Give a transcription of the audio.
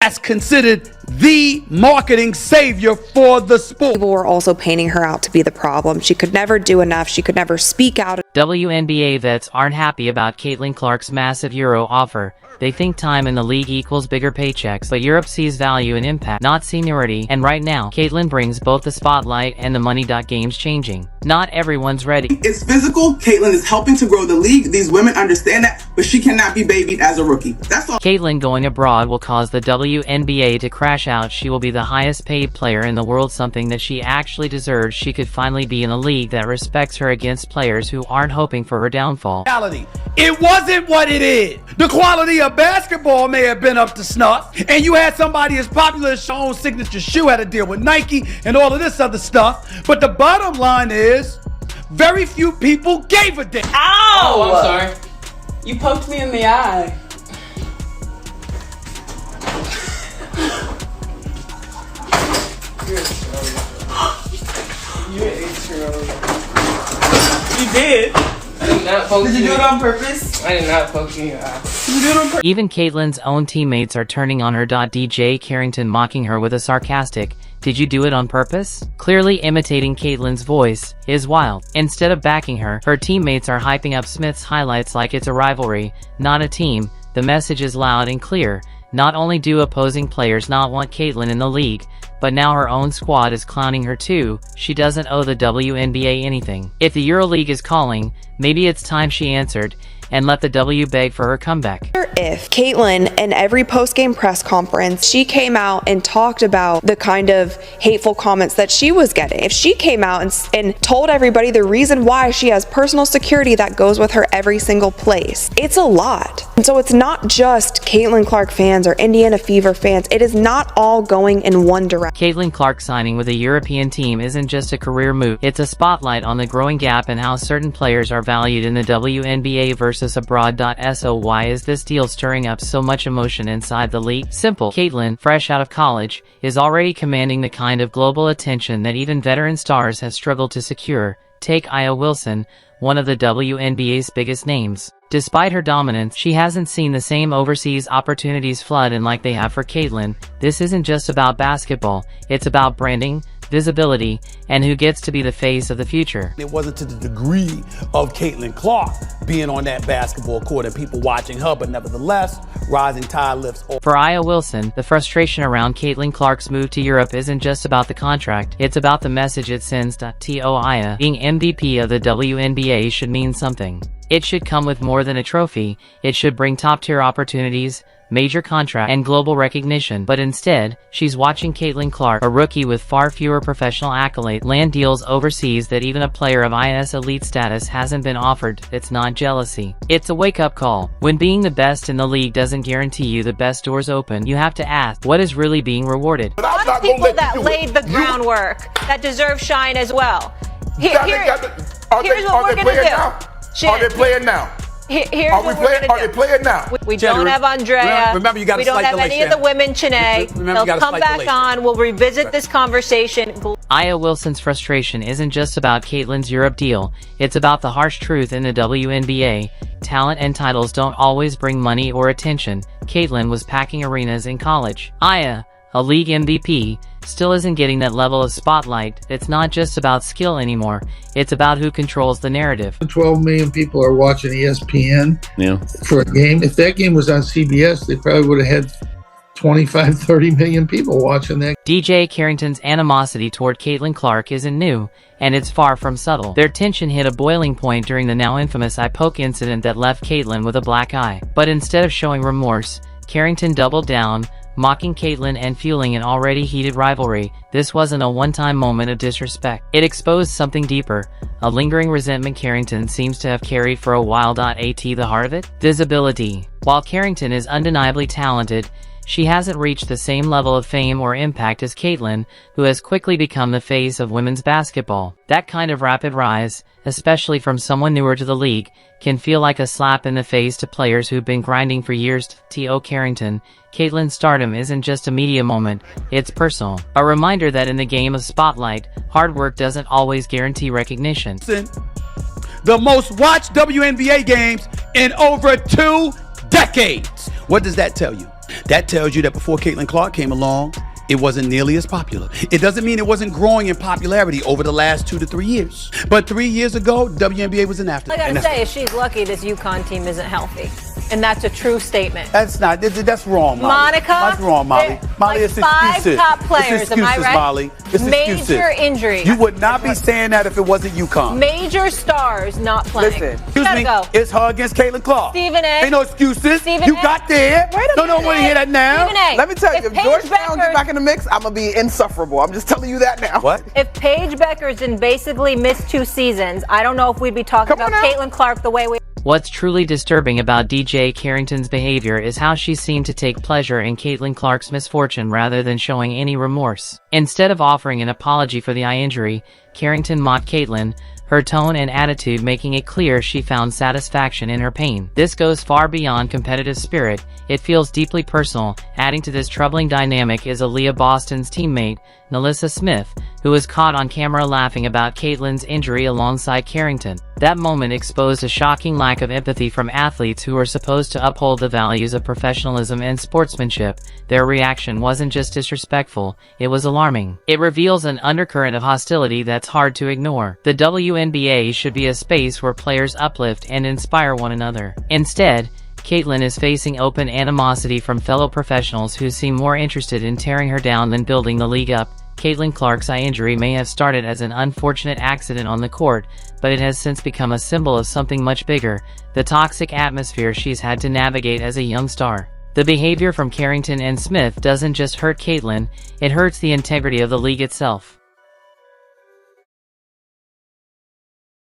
that's considered the marketing savior for the sport. People were also painting her out to be the problem. She could never do enough. She could never speak out. WNBA vets aren't happy about Caitlin Clark's massive Euro offer. They think time in the league equals bigger paychecks, but Europe sees value in impact, not seniority, and right now, Caitlin brings both the spotlight and the money. Game's changing. Not everyone's ready. It's physical. Caitlin is helping to grow the league. These women understand that, but she cannot be babied as a rookie. That's all. Caitlin going abroad will cause the WNBA to crash out. She will be the highest paid player in the world, something that she actually deserves. She could finally be in a league that respects her against players who aren't hoping for her downfall. It wasn't what it is. The quality of basketball may have been up to snuff, and you had somebody as popular as your own signature shoe had to deal with Nike and all of this other stuff. But the bottom line is, very few people gave a damn. Ow! Oh, I'm sorry. You poked me in the eye. You're You did. I did not poke you. Did you do it on purpose? I did not poke you in your eye. Did you do it on purpose? Even Caitlin's own teammates are turning on her. DJ Carrington mocking her with a sarcastic, "Did you do it on purpose?" Clearly imitating Caitlin's voice is wild. Instead of backing her, her teammates are hyping up Smith's highlights like it's a rivalry, not a team. The message is loud and clear. Not only do opposing players not want Caitlin in the league, but now her own squad is clowning her too. She doesn't owe the WNBA anything. If the EuroLeague is calling, maybe it's time she answered and let the W beg for her comeback. If Caitlin, in every post-game press conference, she came out and talked about the kind of hateful comments that she was getting, if she came out and told everybody the reason why she has personal security that goes with her every single place, it's a lot. And so it's not just Caitlin Clark fans or Indiana Fever fans. It is not all going in one direction. Caitlin Clark signing with a European team isn't just a career move. It's a spotlight on the growing gap and how certain players are valued in the WNBA versus abroad. So why is this deal stirring up so much emotion inside the league? Simple. Caitlin, fresh out of college, is already commanding the kind of global attention that even veteran stars have struggled to secure. Take Aya Wilson, one of the WNBA's biggest names. Despite her dominance, she hasn't seen the same overseas opportunities flood in like they have for Caitlin. This isn't just about basketball, it's about branding, visibility, and who gets to be the face of the future. It wasn't to the degree of Caitlin Clark being on that basketball court and people watching her, but nevertheless, rising tide lifts all. For Aya Wilson, the frustration around Caitlin Clark's move to Europe isn't just about the contract, it's about the message it sends. Aya, being MVP of the WNBA should mean something. It should come with more than a trophy. It should bring top-tier opportunities, major contract, and global recognition. But instead, she's watching Caitlin Clark, a rookie with far fewer professional accolades, land deals overseas that even a player of IS elite status hasn't been offered. It's not jealousy. It's a wake-up call. When being the best in the league doesn't guarantee you the best doors open, you have to ask, what is really being rewarded? A lot of people that laid the groundwork that deserve shine as well. Here's what we're going to do. Are they playing now? Here's what we're going to do. Are they playing now? We don't have Andrea. Remember, you got we don't have any of the women, Chanae. They'll come back on. We'll revisit this conversation. Aya Wilson's frustration isn't just about Caitlin's Europe deal. It's about the harsh truth in the WNBA. Talent and titles don't always bring money or attention. Caitlin was packing arenas in college. Aya, a league MVP, still isn't getting that level of spotlight. It's not just about skill anymore. It's about who controls the narrative. 12 million people are watching ESPN for a game. If that game was on CBS, they probably would have had 25, 30 million people watching that. DJ Carrington's animosity toward Caitlin Clark isn't new, and it's far from subtle. Their tension hit a boiling point during the now infamous eye poke incident that left Caitlin with a black eye. But instead of showing remorse, Carrington doubled down, mocking Caitlin and fueling an already heated rivalry. This wasn't a one-time moment of disrespect. It exposed something deeper, a lingering resentment Carrington seems to have carried for a while. The heart of it? Visibility. While Carrington is undeniably talented, she hasn't reached the same level of fame or impact as Caitlin, who has quickly become the face of women's basketball. That kind of rapid rise, especially from someone newer to the league, can feel like a slap in the face to players who've been grinding for years. T.O. Carrington, Caitlin's stardom isn't just a media moment, it's personal. A reminder that in the game of spotlight, hard work doesn't always guarantee recognition. The most watched WNBA games in over 2 decades. What does that tell you? That tells you that before Caitlin Clark came along, it wasn't nearly as popular. It doesn't mean it wasn't growing in popularity over the last 2 to 3 years. But 3 years ago, WNBA was an afterthought. I gotta say, she's lucky this UConn team isn't healthy. And that's a true statement. That's wrong, Molly. Monica? That's wrong, Molly. Molly, like it's five excuses. top players, It's am I excuses, right? Molly. It's Major excuses. injuries. You would not be saying that if it wasn't UConn. Major stars not playing. Listen, Gotta excuse me, go. it's her against Caitlin Clark. Stephen A. Ain't no excuses. Stephen You A. got there. Wait a Don't minute. want to hear that now. Stephen A. Let me tell you, if Paige Georgetown get Beckers- back in the mix, I'm going to be insufferable. I'm just telling you that now. What? If Paige Beckers didn't basically miss 2 seasons, I don't know if we'd be talking Come on about now. Caitlin Clark the way we. What's truly disturbing about DJ Carrington's behavior is how she seemed to take pleasure in Caitlin Clark's misfortune rather than showing any remorse. Instead of offering an apology for the eye injury, Carrington mocked Caitlin, her tone and attitude making it clear she found satisfaction in her pain. This goes far beyond competitive spirit. It feels deeply personal. Adding to this troubling dynamic is Aaliyah Boston's teammate, Nalissa Smith, who was caught on camera laughing about Caitlin's injury alongside Carrington. That moment exposed a shocking lack of empathy from athletes who are supposed to uphold the values of professionalism and sportsmanship. Their reaction wasn't just disrespectful, it was alarming. It reveals an undercurrent of hostility that's hard to ignore. The WNBA should be a space where players uplift and inspire one another. Instead, Caitlin is facing open animosity from fellow professionals who seem more interested in tearing her down than building the league up. Caitlin Clark's eye injury may have started as an unfortunate accident on the court, but it has since become a symbol of something much bigger, the toxic atmosphere she's had to navigate as a young star. The behavior from Carrington and Smith doesn't just hurt Caitlin, it hurts the integrity of the league itself.